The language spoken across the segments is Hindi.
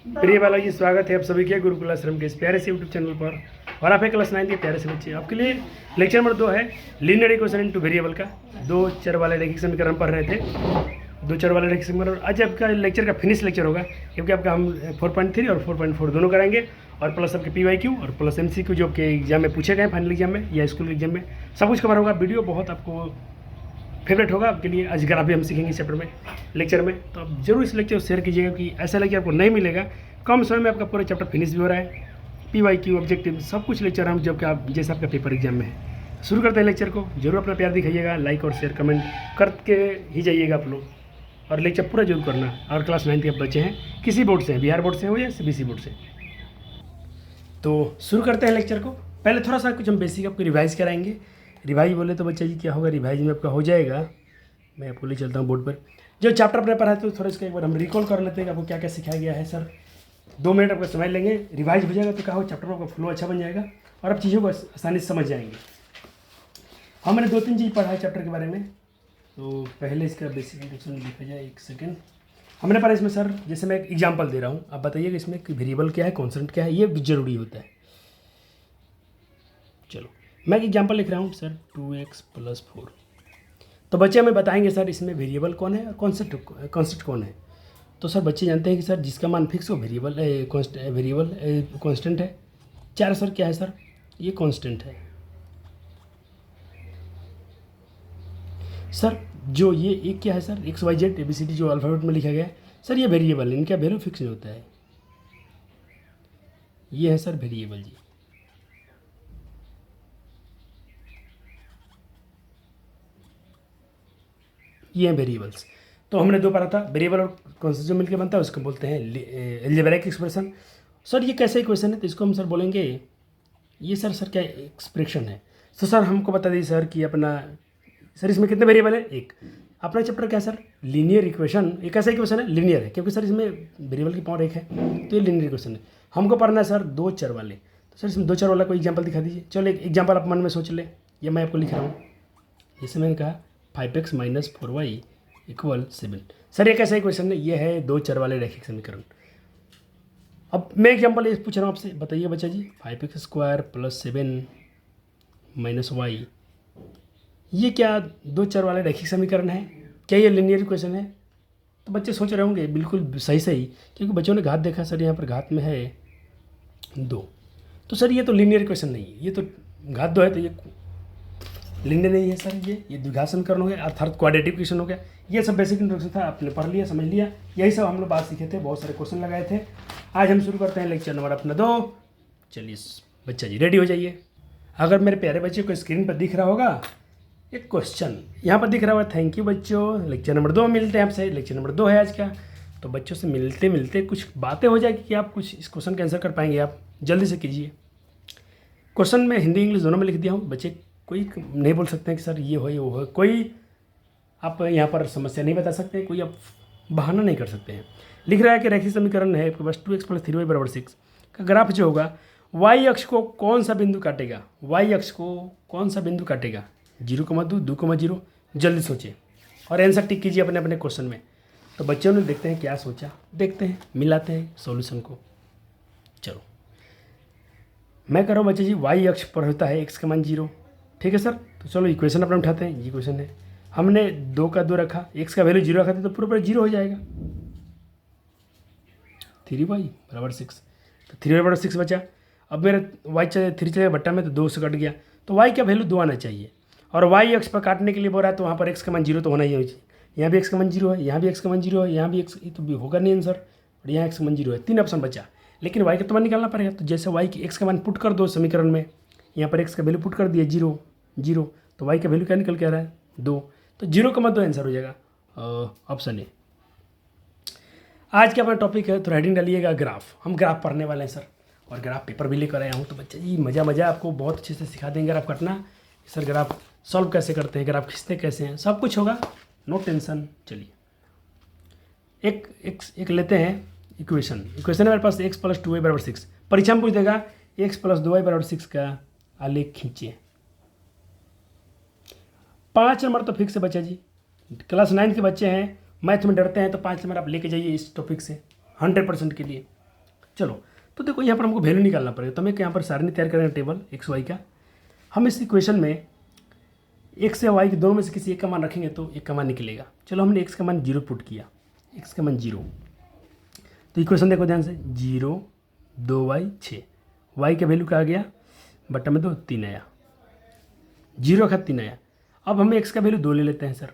प्रिय बाला जी, स्वागत है आप सभी के गुरुकुल आश्रम के इस प्यारे से यूट्यूब चैनल पर। और आप है क्लास 9 के प्यारे से बच्चे। आपके लिए लेक्चर नंबर 2 है लीनियर इक्वेशन इनटू वेरिएबल का। दो चर वाले रैखिक समीकरण पढ़ रहे थे। दो चर वाले रैखिक समीकरण आज आपका लेक्चर का फिनिश लेक्चर होगा, क्योंकि आपका हम 4.3 और 4.4 दोनों कराएंगे। और प्लस आपके PYQ और प्लस MCQ जो आपके एग्जाम में पूछे गए, फाइनल एग्जाम में या स्कूल एग्जाम में, सब कुछ कवर होगा। वीडियो बहुत आपको फेवरेट होगा आपके लिए। आज ग्राफ भी हम सीखेंगे इस चैप्टर में, लेक्चर में। तो आप जरूर इस लेक्चर को शेयर कीजिएगा, कि ऐसा लेक्चर आपको नहीं मिलेगा। कम समय में आपका पूरा चैप्टर फिनिश भी हो रहा है। PYQ, ऑब्जेक्टिव, सब कुछ लेक्चर हम जब आप जैसे आपका पेपर एग्जाम में है। शुरू करते हैं लेक्चर को। जरूर अपना प्यार दिखाइएगा, लाइक और शेयर कमेंट करके ही जाइएगा आप लोग। और लेक्चर पूरा जरूर करना। और क्लास 9 के आप बच्चे हैं, किसी बोर्ड से हैं, बिहार बोर्ड से हो या CBSE बोर्ड से। तो शुरू करते हैं लेक्चर को। पहले थोड़ा सा कुछ हम बेसिक आपको रिवाइज कराएंगे। रिवाइज बोले तो बच्चा जी क्या होगा, रिवाइज में आपका हो जाएगा। मैं आपको ले चलता हूँ बोर्ड पर। जो चैप्टर अपने पढ़ा है तो थोड़ा इसका एक बार हम रिकॉल कर लेते हैं कि आपको क्या क्या सिखाया गया है। सर 2 मिनट आपका समय लेंगे। रिवाइज हो जाएगा तो क्या हो, चैप्टर में आपका फ्लो अच्छा बन जाएगा और आप चीज़ों को आसानी से समझ जाएंगे। हमने 2-3 चीज़ पढ़ा है चैप्टर के बारे में। तो पहले इसका बेसिक इंट्रोडक्शन लिखा जाए। एक सेकेंड। हमने पढ़ा इसमें सर, जैसे मैं एक एग्जाम्पल दे रहा हूँ, आप बताइएगा इसमें कि वेरिएबल क्या है, कॉन्स्टेंट क्या है, ये जरूरी होता है। चलो मैं एक एग्जाम्पल लिख रहा हूँ सर, 2x + 4। तो बच्चे हमें बताएंगे सर इसमें वेरिएबल कौन है और कॉन्स्टेंट कौन है। तो सर बच्चे जानते हैं कि सर जिसका मान फिक्स हो वेरिएबल कांस्टेंट है। 4 सर क्या है सर, ये कांस्टेंट है। सर जो ये एक क्या है सर, XYZ ABCD जो अल्फ़ाबेट में लिखा गया है सर, ये वेरिएबल है, इनका वैल्यू फिक्स नहीं होता है। ये है सर वेरिएबल जी। ये हैं वेरिएबल्स। तो हमने 2 पढ़ा था, वेरिएबल और कॉन्स्टेंट जो मिलकर बनता है उसको बोलते हैं अलजेब्राइक एक्सप्रेशन। सर ये कैसा इक्वेशन है, तो इसको हम सर बोलेंगे ये सर क्या एक्सप्रेशन है। तो सर हमको बता दीजिए सर कि अपना सर इसमें कितने वेरिएबल है, एक। अपना चैप्टर क्या है सर, लीनियर इक्वेशन। एक ऐसा इक्वेशन है लीनियर है, क्योंकि सर इसमें वेरिएबल की पावर 1 है, तो ये लीनियर इक्वेशन है। हमको पढ़ना है सर 2 चर वाले। तो सर इसमें 2 चर वाला कोई एग्जाम्पल दिखा दीजिए। चलो एक एग्जाम्पल आप मन में सोच ले, ये मैं आपको लिख रहा हूँ। जैसे मैंने कहा 5x - 4y = 7। सर ये कैसा इक्वेशन है, ये है 2 चर वाले रैखिक समीकरण। अब मैं एग्जाम्पल ये पूछ रहा हूँ आपसे, बताइए बच्चा जी, 5x² + 7 - y, ये क्या 2 चर वाले रैखिक समीकरण है? क्या ये लीनियर इक्वेशन है? तो बच्चे सोच रहे होंगे बिल्कुल सही, क्योंकि बच्चों ने घात देखा सर, यहाँ पर घात में है 2। तो सर ये तो लीनियर इक्वेशन नहीं है, ये तो घात 2 है, तो ये लीनियर नहीं है सर। ये द्विघात समीकरण हो गया, अर्थात क्वाड्रेटिक इक्वेशन हो गया। ये सब बेसिक इंट्रोडक्शन था, आपने पढ़ लिया, समझ लिया। यही सब हम लोग बात सीखे थे, बहुत सारे क्वेश्चन लगाए थे। आज हम शुरू करते हैं लेक्चर नंबर अपना 2। चलिए बच्चा जी रेडी हो जाइए। अगर मेरे प्यारे बच्चे को स्क्रीन पर दिख रहा होगा एक क्वेश्चन, यहाँ पर दिख रहा होगा, थैंक यू बच्चों, लेक्चर नंबर 2 मिलते हैं आपसे। लेक्चर नंबर 2 है आज का। तो बच्चों से मिलते मिलते कुछ बातें हो जाएगी कि आप कुछ इस क्वेश्चन का आंसर कर पाएंगे। आप जल्दी से कीजिए। क्वेश्चन में हिंदी इंग्लिश दोनों में लिख दिया हूँ। बच्चे कोई नहीं बोल सकते हैं कि सर ये हो वो हो, कोई आप यहाँ पर समस्या नहीं बता सकते, कोई आप बहाना नहीं कर सकते हैं। लिख रहा है कि रैखिक समीकरण है आपके पास 2x + 3y = 6 का ग्राफ जो होगा, y अक्ष को कौन सा बिंदु काटेगा, y अक्ष को कौन सा बिंदु काटेगा, 0,2, 2,0। जल्दी सोचिए और आंसर टिक कीजिए अपने अपने क्वेश्चन में। तो बच्चों ने देखते हैं क्या सोचा, देखते हैं, मिलाते हैं सॉल्यूशन को। चलो मैं कर रहा हूँ बच्चे जी, y अक्ष पर होता है x का मान 0, ठीक है सर। तो चलो इक्वेशन अपना उठाते हैं। ये इक्वेशन है, हमने 2 का 2 रखा, x का वैल्यू 0 रखा था, तो पूरा 0 हो जाएगा। 3y = 6, तो 3y = 6 बचा। अब मेरा y 3 चलेगा बट्टा में, तो 2 से कट गया, तो y का वैल्यू 2 आना चाहिए। और y अक्ष पर काटने के लिए बोल रहा है, तो वहाँ पर x का मान 0 तो होना ही चाहिए। यहाँ भी x का मान 0 है, यहाँ भी x का मान 0 है, यहाँ भी x, ये तो भी होगा नहीं आंसर। और यहाँ x का मान 0 है। 3 ऑप्शन बचा, लेकिन y का तो मान निकालना पड़ेगा। तो जैसे y की x का मान पुट कर दो समीकरण में, यहाँ पर x का वैल्यू पुट कर दिया 0, तो y का वैल्यू क्या निकल के आ रहा है 2। तो 0,2 आंसर हो जाएगा ऑप्शन ए। आज का अपना टॉपिक है, तो हेडिंग डालिएगा ग्राफ। हम ग्राफ पढ़ने वाले हैं सर, और ग्राफ पेपर भी लेकर आया हूँ। तो बच्चे जी मज़ा आपको बहुत अच्छे से सिखा देंगे ग्राफ कटना। सर ग्राफ सॉल्व कैसे करते हैं, ग्राफ खींचते कैसे हैं, सब कुछ होगा, नो टेंशन। चलिए एक लेते हैं इक्वेशन है मेरे पास, x + 2y = 6। परीक्षा में पूछ देगा x + 2y = 6 का आलेख खींचिए। 5 नंबर तो फिक्स है बच्चा जी। क्लास 9 के बच्चे हैं, मैथ में डरते हैं, तो 5 नंबर आप लेके जाइए इस टॉपिक से 100% के लिए। चलो, तो देखो यहाँ पर हमको वैल्यू निकालना पड़ेगा, तो हमें यहाँ पर सारणी तैयार करेंगे टेबल एक्स वाई का। हम इस इक्वेशन में एक्स या वाई के दोनों में से किसी एक का मान रखेंगे तो एक का मान निकलेगा। चलो, हमने एक्स का मान 0 पुट किया, एक्स का मान 0, तो इक्वेशन देखो ध्यान से, 0 2y 6, वाई का वैल्यू क्या आ गया, बटा में 2 3 आया, 0 का 3 आया। अब हमें एक्स का वैल्यू 2 ले लेते हैं सर,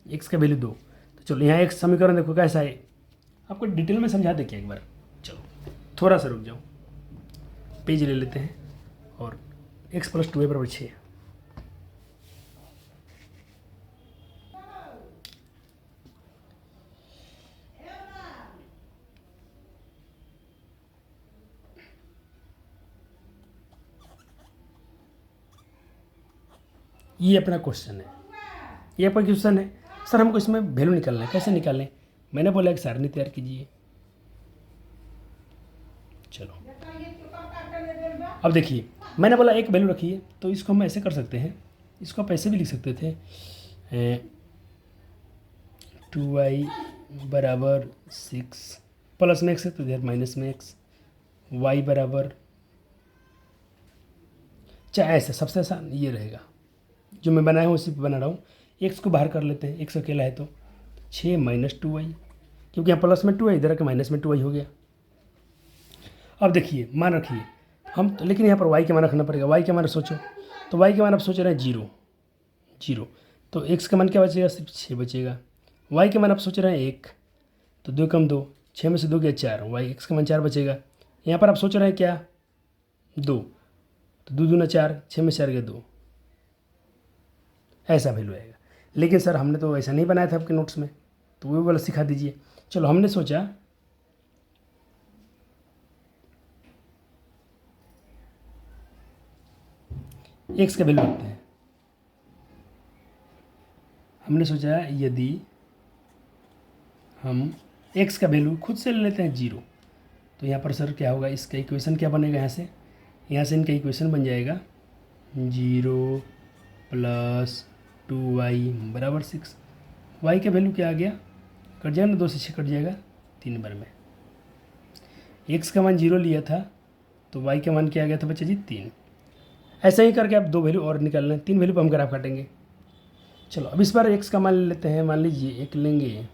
एक्स का वैल्यू 2। तो चलो यहाँ एक समीकरण देखो कैसा है, आपको डिटेल में समझा दे क्या एक बार। चलो थोड़ा सा रुक जाओ, पेज ले लेते हैं, और x + 2y = 6। ये अपना क्वेश्चन है, ये आपका क्वेश्चन है सर, हमको इसमें वैल्यू निकालना है, कैसे निकालें। मैंने बोला एक सारणी तैयार कीजिए। चलो अब देखिए, मैंने बोला एक वैल्यू रखिए, तो इसको हम ऐसे कर सकते हैं, इसको आप ऐसे भी लिख सकते थे, 2y = 6 प्लस में x है तो इधर माइनस में x, y बराबर, चाहे ऐसे सबसे आसान ये रहेगा जो मैं बनाया हूँ, उसी पे बना रहा हूँ। x को बाहर कर लेते हैं, x अकेला है तो 6 - 2y, क्योंकि यहाँ प्लस में 2 है, इधर के माइनस में 2y हो गया। अब देखिए मान रखिए हम तो, लेकिन यहाँ पर y के मान रखना पड़ेगा। y के मान सोचो, तो y के मान आप सोच रहे हैं 0 0, तो x का मान क्या बचेगा, सिर्फ 6 बचेगा। y के मान आप सोच रहे हैं 1, तो 2 कम 2, 6 में से 2 गया 4, y x का मान 4 बचेगा। यहाँ पर आप सोच रहे हैं क्या 2, तो 2 दूना 4, 6 में 4 गया 2, ऐसा वैल्यू आएगा। लेकिन सर हमने तो ऐसा नहीं बनाया था आपके नोट्स में, तो वो वाला सिखा दीजिए। चलो हमने सोचा एक्स का वैल्यू रखते हैं। हमने सोचा यदि हम एक्स का वैल्यू खुद से ले लेते हैं 0, तो यहाँ पर सर क्या होगा, इसका इक्वेशन क्या बनेगा, यहाँ से इनका इक्वेशन बन जाएगा 0 + 2y = 6। y का वैल्यू क्या आ गया, कट जाएगा ना, 2 से 6 कट जाएगा 3 बार में। x का मान 0 लिया था, तो y का मान क्या आ गया था बच्चा जी 3। ऐसा ही करके आप 2 वैल्यू और निकाल लें, 3 वैल्यू पर हम ग्राफ काटेंगे। चलो अब इस बार x का मान ले लेते हैं, मान लीजिए 1 लेंगे,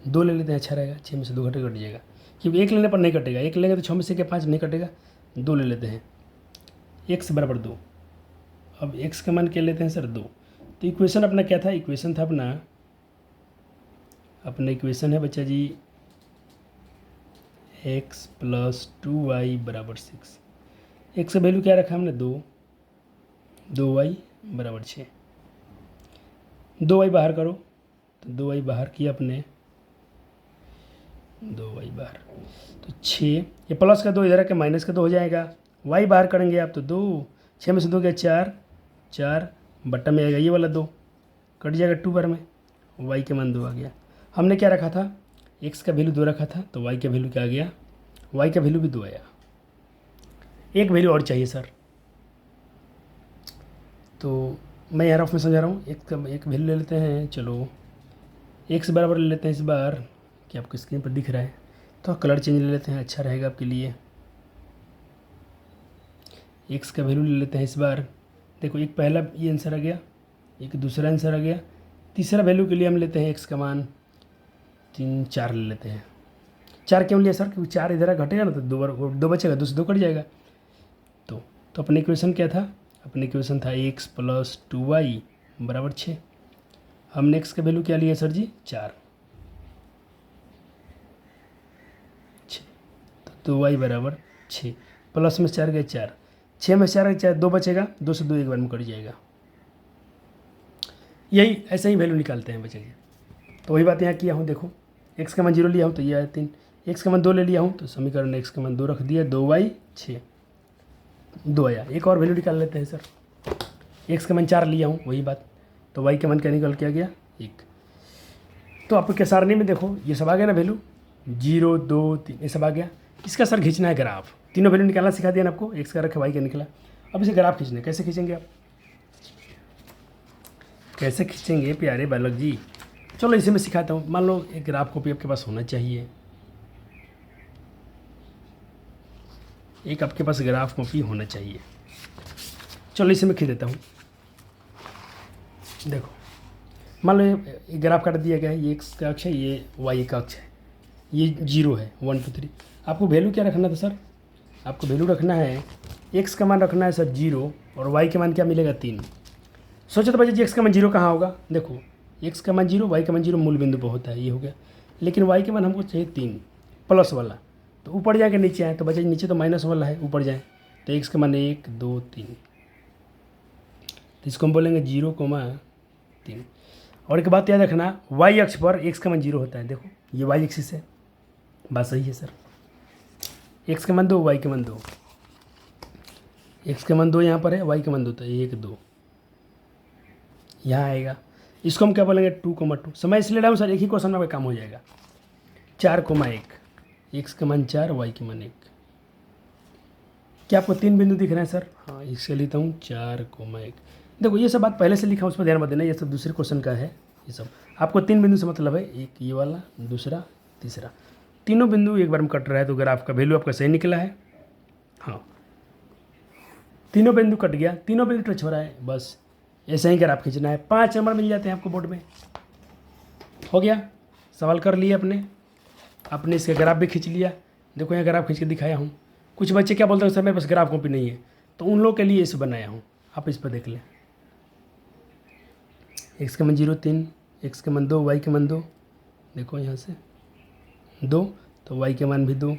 2 ले लेते हैं, अच्छा रहेगा, 6 में से 2 घटे कट जाएगा, क्योंकि 1 लेने पर नहीं कटेगा, 1 लेंगे तो 6 में से क्या 5 नहीं कटेगा, 2 ले लेते हैं, x = 2। अब x का मान क्या लेते हैं सर 2, तो इक्वेशन अपना क्या था, इक्वेशन था अपना इक्वेशन है बच्चा जी x + 2y = 6। x का वैल्यू क्या रखा हमने 2, 2y = 6, 2y बाहर करो, तो 2y बाहर किया अपने, 2y बाहर, तो 6, ये प्लस का 2 इधर के माइनस का 2 हो जाएगा, y बाहर करेंगे आप तो 2, 6 में से 2 गया 4, 4 बट्टा में आएगा ये वाला 2, कट जाएगा 2 बार में, y के मान 2 आ गया। हमने क्या रखा था, x का वैल्यू 2 रखा था, तो y का वैल्यू क्या आ गया, y का वैल्यू भी 2 आया। एक वैल्यू और चाहिए सर, तो मैं यहाँ रफ में समझा रहा हूँ, एक वैल्यू ले लेते हैं। चलो x बराबर ले लेते हैं इस बार, कि आपको स्क्रीन पर दिख रहा है, तो कलर चेंज ले लेते हैं, अच्छा रहेगा आपके लिए। x का वैल्यू ले लेते हैं इस बार, देखो एक पहला ये आंसर आ गया, एक दूसरा आंसर आ गया, तीसरा वैल्यू के लिए हम लेते हैं x का मान 3 4 ले लेते हैं। 4 क्यों लिया सर, क्योंकि 4 इधर घटेगा ना, तो 2 बार 2 बचेगा, 2 से 2 कट जाएगा। तो अपने इक्वेशन क्या था, अपने इक्वेशन था x + 2y = 6। हमने x का वैल्यू क्या लिया सर जी 4, तो 2y = 6, प्लस में 4 गए 4, 6 में 4 गए 2 बचेगा, 2 से 2 एक बार में कट जाएगा। यही ऐसे ही वैल्यू निकालते हैं बच्चे। तो वही बात यहाँ किया हूँ, देखो x का मान 0 लिया हूँ तो ये आया 3, x का मान 2 ले लिया हूँ तो समीकरण में x का मान 2 रख दिया, 2y 6 2 आया। एक और वैल्यू निकाल लेते हैं सर, x का मान 4 लिया हूँ, वही बात, तो y का मान क्या निकल के आ गया 1। तो आपको क्या सारणी में देखो ये सब आ गया ना वैल्यू, 0 2 3 ये सब आ गया। इसका सर खींचना है ग्राफ, तीनों वैल्यू निकालना सिखा दिया ना आपको, x का रखा y का निकला। अब इसे ग्राफ खींचना है, कैसे खींचेंगे आप, कैसे खींचेंगे प्यारे बालक जी। चलो इसे मैं सिखाता हूँ। मान लो एक ग्राफ कॉपी आपके पास होना चाहिए, एक आपके पास ग्राफ कॉपी होना चाहिए। चलो इसे मैं खींच देता हूँ। देखो मान लो ये ग्राफ काट दिया गया है, ये एक्स का अक्ष है, ये वाई का अक्ष है, ये 0 है 1 2 3। आपको वैल्यू क्या रखना था सर? आपको वैल्यू रखना है एक्स का मान रखना है सर 0 और वाई का मान क्या मिलेगा 3। सोचो तो बच्चे जी एक्स का मान 0 कहाँ होगा? देखो एक्स का मान 0, वाई का मान 0 मूल बिंदु पर होता है, ये हो गया। लेकिन वाई का मान हमको चाहिए 3 प्लस वाला, तो ऊपर जाके नीचे आए तो बच्चे नीचे तो माइनस वाला है, ऊपर जाए तो एक्स का मान 1 2 3, तो इसको हम बोलेंगे 0,3। और एक बात याद रखना, वाई अक्ष पर एक्स का मान 0 होता है। देखो ये वाई एक्सिस है, बात सही है सर। एक्स का मान 2, वाई का मान 2, एक्स का मान 2 यहाँ पर है, वाई का मान 2, तो 1 2 यहाँ आएगा। इसको हम क्या बोलेंगे 2,2। समय इसलिए डालूँ सर, एक ही क्वेश्चन में आपका काम हो जाएगा। 4,1, एक्स का मान 4, वाई का मान 1। क्या आपको 3 बिंदु दिख रहे हैं सर? हाँ, इससे लिखता हूँ 4,1। देखो ये सब बात पहले से लिखा, उस पर ध्यान मत देना, ये सब दूसरे क्वेश्चन का है। ये सब आपको 3 बिंदु से मतलब है, एक ये वाला, दूसरा, तीसरा। तीनों बिंदु एक बार में कट रहा है तो अगर आपका वैल्यू आपका सही निकला है। हाँ, तीनों बिंदु कट गया, तीनों बिंदु टच हो रहा है, बस ऐसा ही ग्राफ खींचना है। 5 नंबर मिल जाते हैं आपको बोर्ड में। हो गया, सवाल कर लिए आपने इसका ग्राफ भी खींच लिया। देखो यहाँ ग्राफ खींच के दिखाया हूँ। कुछ बच्चे क्या बोलते हैं सर मेरे पास ग्राफ कॉपी नहीं है, तो उन लोगों के लिए इसे बनाया हूँ, आप इस पर देख लें। एक्स का मान 0 3, एक्स का मान 2, वाई का मान 2, देखो यहाँ से 2, तो वाई का मान भी 2,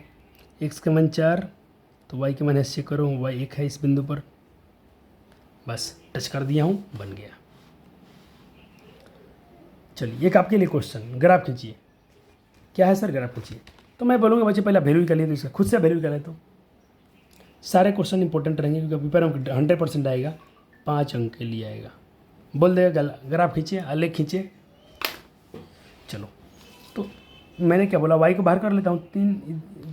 एक्स का मान 4, तो वाई का मान ऐसे करो, वाई 1 है इस बिंदु पर, बस टच कर दिया हूँ, बन गया। चलिए एक आपके लिए क्वेश्चन, ग्राफ खींचिए। क्या है सर? ग्राफ खींचिए। तो मैं बोलूँगा बच्चे पहले वैल्यू कर लिए, तो इसका खुद से वैल्यू करें तो सारे क्वेश्चन इंपॉर्टेंट रहेंगे, क्योंकि पेपर में 100% आएगा, 5 अंक के लिए आएगा। बोल देगा ग्राफ खींचिए, आलेख खींचिए। चलो तो मैंने क्या बोला, वाई को बाहर कर लेता हूँ, 3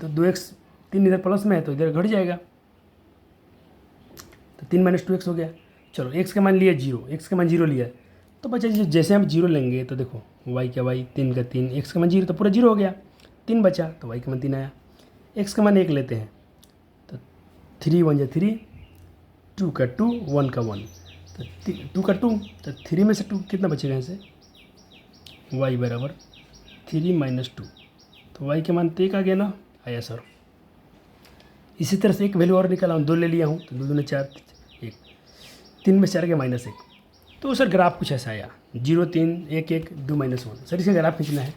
तो 2x, 3 इधर प्लस में है तो इधर घट जाएगा, तो 3 - 2x हो गया। चलो एक्स का मान लिया 0, एक्स का मान 0 लिया, तो बच्चा जैसे हम 0 लेंगे तो देखो वाई का वाई, 3 का 3, एक्स का मान 0 तो पूरा 0 हो गया, 3 बचा तो वाई का मान 3 आया। एक्स का मान 1 लेते हैं तो 3 1 3, 2 का 2, 1 का 1, तो 2 का 2, तो 3 में से 2 कितना बचेगा यहाँ से? वाई बराबर 3 - 2, तो वाई के मान तो 1 आ गया ना, आया सर। इसी तरह से एक वैल्यू और निकाला हूँ, 2 ले लिया हूँ, तो 2 दूनी 4, 1, 3 में 4 के -1, तो सर ग्राफ कुछ ऐसा आया 0 3 1 1 2 -1। सर इसे ग्राफ खींचना है,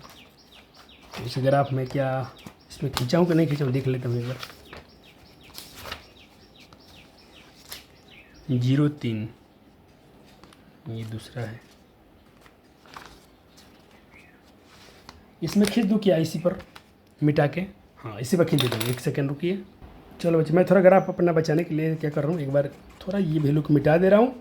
तो इस ग्राफ में क्या इसमें खींचाऊँ कि नहीं खींचाऊँ देख लेता हूँ एक बार। 0 3, ये दूसरा है, इसमें खींच दूँ क्या? इसी पर मिटा के, हाँ इसी पर खींच देता हूँ। 1 सेकेंड रुकिए। चलो बच्चे मैं थोड़ा ग्राफ अपना बचाने के लिए क्या कर रहा हूँ, एक बार थोड़ा ये वैल्यू को मिटा दे रहा हूँ।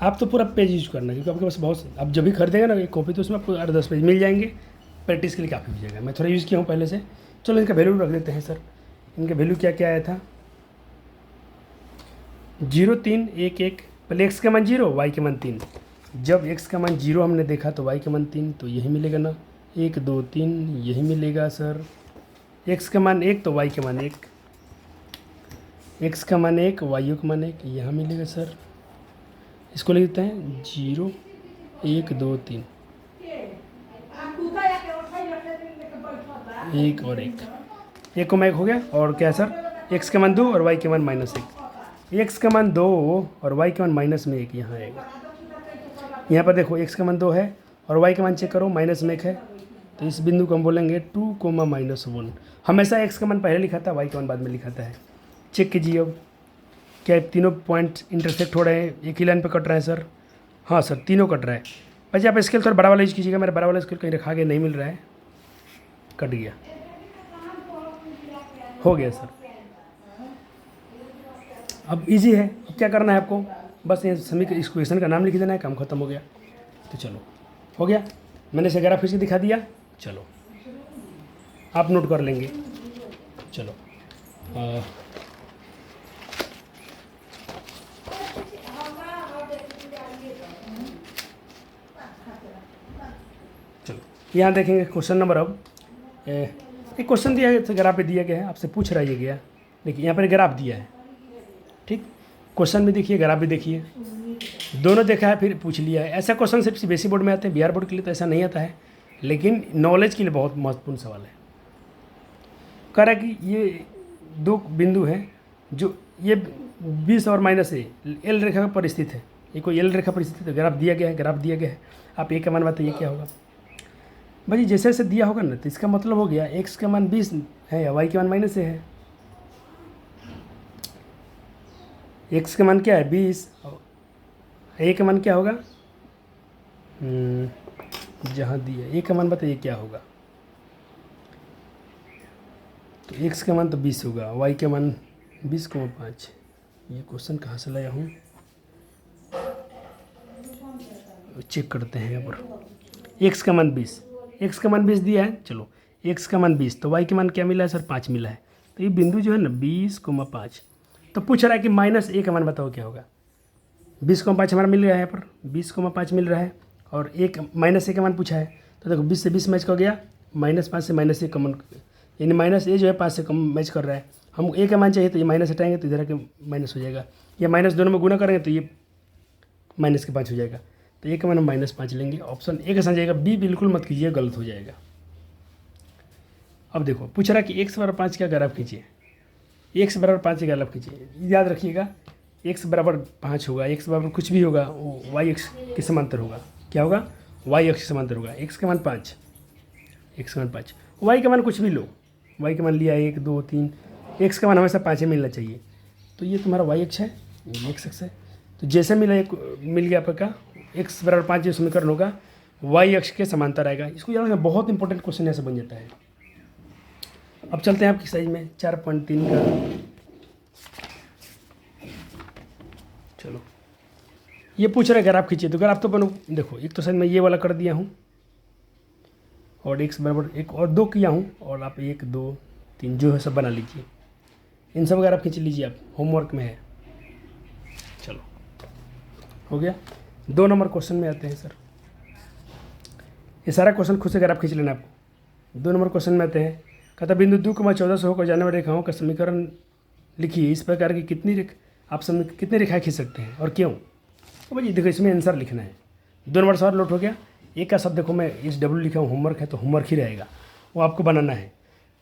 आप तो पूरा पेज यूज करना, क्योंकि आपके पास बहुत, आप जब भी खरीदेगा ना एक कॉपी तो उसमें आपको 8-10 पेज मिल जाएंगे, प्रैक्टिस के लिए काफ़ी हो जाएगा। मैं थोड़ा यूज़ किया हूँ पहले से। चलो इनका वैल्यू रख देते हैं सर। इनका वैल्यू क्या क्या आया था? 0 3 1 1, पहले एक्स का मान 0, वाई का मान 3। जब एक्स का मान 0 हमने देखा तो वाई का मान 3, तो यही मिलेगा ना, 1 2 3 यही मिलेगा सर। एक्स का मान 1 तो वाई का मान 1, एक्स का मान 1 वाई का मान 1 यहाँ मिलेगा सर। इसको लिखते हैं 0 1 2 3, 1 और 1, 1 को 1 हो गया। और क्या है सर? एक्स का मान 2 और वाई के मान -1, एक्स का मान 2 और वाई के मान -1 यहाँ आएगा। यहाँ पर देखो एक्स का मान 2 है और वाई का मान चेक करो -1 है, तो इस बिंदु को हम बोलेंगे 2, -1। हमेशा एक्स का मान पहले लिखा था, वाई का मान बाद में लिखा था है। चेक कीजिए अब क्या तीनों पॉइंट इंटरसेक्ट हो रहे हैं, एक ही लाइन पे कट रहे हैं सर? हाँ सर तीनों कट रहा है। वैसे आप स्केल थोड़ा बड़ा वाला यूज कीजिएगा, मेरा बड़ा वाला स्केल कहीं रखा के नहीं मिल रहा है, कट गया। हो गया सर, अब इजी है। अब क्या करना है आपको, बस ये सभी इस क्वेश्चन का नाम लिख देना है, काम खत्म हो गया। तो चलो हो गया, मैंने इसे ग्राफ खींच के दिखा दिया। चलो आप नोट कर लेंगे। चलो यहाँ देखेंगे क्वेश्चन नंबर अब एक क्वेश्चन दिया है, ग्राफ पे दिया गया है, आपसे पूछ रहा है ये गया। देखिए यहाँ पर ग्राफ दिया है, ठीक, क्वेश्चन भी देखिए, ग्राफ भी देखिए, दोनों देखा है फिर पूछ लिया है। ऐसा क्वेश्चन सिर्फ सीबीएसई बोर्ड में आते हैं, बिहार बोर्ड के लिए तो ऐसा नहीं आता है, लेकिन नॉलेज के लिए बहुत महत्वपूर्ण सवाल है। कह रहा है कि ये दो बिंदु हैं जो ये 20 और माइनस ए एल रेखा पर स्थित है, ये कोई एल रेखा पर स्थित है, ग्राफ दिया गया है, ग्राफ दिया गया है। आप ए का मान बताइए क्या होगा भाई, जैसे जैसे दिया होगा ना, तो इसका मतलब हो गया एक्स का मान 20 है, वाई का मान माइनस ए है। एक्स का मान क्या है 20, ए का मान क्या होगा, जहाँ दिया ए का मान बताइए क्या होगा। तो एक्स का मान तो 20 होगा, वाई का मान 20,5। ये क्वेश्चन कहाँ से लाया हूँ, चेक करते हैं यहाँ पर। एक्स का मान 20, एक्स का मान 20 दिया है, चलो एक्स का मान 20, तो वाई का मान क्या मिला है सर, 5 मिला है। तो ये बिंदु जो है ना 20,5, तो पूछ रहा है कि माइनस ए का मान बताओ क्या होगा। 20,5 हमारा मिल गया है यहाँ पर, 20,5 मिल रहा है, और एक माइनस ए का मान पूछा है। तो देखो 20 से 20 मैच कर गया, -5 से माइनस ए कॉमन, यानी माइनस ए जो है 5 से कम मैच कर रहा है। हम ए का मान चाहिए तो ये माइनस हटाएंगे तो इधर के माइनस हो जाएगा, या माइनस दोनों में गुना करेंगे तो ये -5 हो जाएगा। तो ए का मान हम -5 लेंगे, ऑप्शन ए का सही जाएगा, बी बिल्कुल मत कीजिए, गलत हो जाएगा। अब देखो पूछ रहा है कि एक्स बराबर 5 का ग्राफ खींचिए, एक्स बराबर 5 का ग्राफ खींचिए। याद रखिएगा एक्स बराबर 5 होगा, एक्स बराबर कुछ भी होगा वो वाई एक्स के समांतर होगा। क्या होगा, वाई एक्स के समांतर होगा। एक्स का मान 5, एक्स का मान 5, वाई का मान कुछ भी लो, वाई का मान लिया 1 2 3, एक्स का मान हमेशा 5 ही मिलना चाहिए। तो ये तुम्हारा वाई एक्स है, ये एक्स एक्स है। तो जैसे मिला एक मिल गया आपका एक्स बराबर 5 जो समीकरण होगा वाई एक्स के समांतर आएगा। इसको याद रखना, बहुत इंपॉर्टेंट क्वेश्चन ऐसे बन जाता है। अब चलते हैं आपकी साइज में 4.3 का, चलो ये पूछ रहा है ग्राफ खींचिए। तो ग्राफ तो बनो, देखो एक तो साइज मैं ये वाला कर दिया हूँ, और एक्स बराबर 1 और 2 किया हूँ, और आप 1 2 3 जो है सब बना लीजिए। इन सब ग्राफ खींच लीजिए, आप होमवर्क में है। चलो हो गया। 2 नंबर क्वेश्चन में आते हैं सर, ये सारा क्वेश्चन खुद से ग्राफ खींच लेना आपको। 2 नंबर क्वेश्चन में आते हैं, कहता बिंदु 2,14 से होकर जाने वाली रेखाओं का समीकरण लिखिए। इस प्रकार की कितनी रेखाएं खींच सकते हैं और क्यों। तो भाई देखो इसमें आंसर लिखना है। 2 नंबर सवाल लोट हो गया। एक का शब्द देखो मैं इस डब्ल्यू लिखा हूँ, होमवर्क है तो होमवर्क ही रहेगा, वो आपको बनाना है।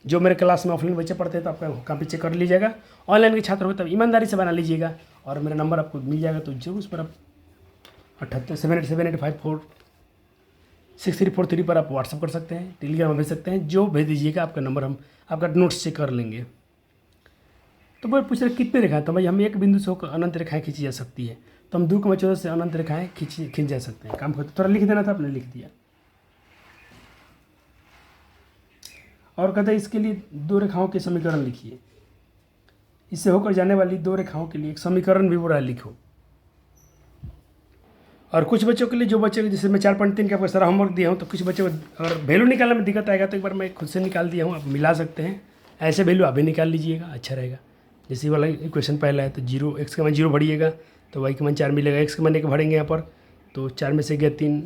जो मेरे क्लास में ऑफलाइन बच्चे पढ़ते हैं तो आपका कॉपी चेक कर लीजिएगा, ऑनलाइन के छात्र हो तब ईमानदारी से बना लीजिएगा, और मेरा नंबर आपको मिल जाएगा तो जरूर उस पर आप 7878546343 पर आप व्हाट्सअप कर सकते हैं, टेलीग्राम में भेज सकते हैं, जो भेज दीजिएगा आपका नंबर हम आपका नोट्स चेक कर लेंगे। तो वो पूछ रहे कितने रेखाएं, तो भाई हम एक बिंदु से होकर अनंत रेखाएं खींची जा सकती है, तो हम 2,14 से अनंत रेखाएं खींच जा सकते हैं। काम करते थोड़ा लिख देना था, आपने लिख दिया। और कहते हैं इसके लिए 2 रेखाओं के समीकरण लिखिए। इससे होकर जाने वाली 2 रेखाओं के लिए एक समीकरण भी पूरा लिखो। और कुछ बच्चों के लिए, जो बच्चे जैसे मैं 4.3 का आपको सारा होमवर्क दिया हूँ, तो कुछ बच्चों को अगर वैल्यू निकालने में दिक्कत आएगा तो एक बार मैं खुद से निकाल दिया हूँ, आप मिला सकते हैं। ऐसे वैल्यू आप भी निकाल लीजिएगा, अच्छा रहेगा। जैसे वाला इक्वेशन पहला है तो 0, एक्स का मान 0 भरिएगा तो वाई का मान 4 मिलेगा। एक्स का मान 1 भरेंगे यहाँ पर तो 4 में से गया 3,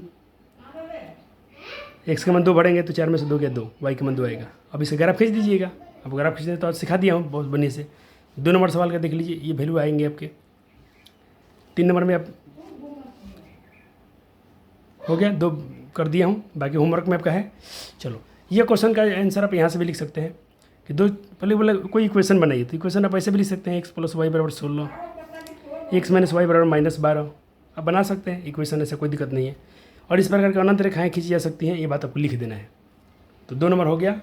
एक्स का मान 2 भरेंगे तो 4 में से 2 गया 2, वाई का मान 2 आएगा। अब इसे ग्राफ खींच दीजिएगा। अब ग्राफ खींचने तो सिखा दिया हूँ बहुत बढ़िया से। 2 नंबर सवाल का देख लीजिए, ये वैल्यू आएंगे आपके। 3 नंबर में आप हो गया, 2 कर दिया हूँ, बाकी होमवर्क में आपका है। चलो ये क्वेश्चन का आंसर आप यहाँ से भी लिख सकते हैं कि 2 पहले बोले कोई इक्वेशन बनाइए, तो इक्वेशन आप ऐसे भी लिख सकते हैं, x + y = 16, x - y = -12। आप बना सकते हैं इक्वेशन, ऐसा कोई दिक्कत नहीं है। और इस प्रकार की अनंत रेखाएं खींची जा सकती हैं, ये बात आपको लिख देना है। तो 2 नंबर हो गया,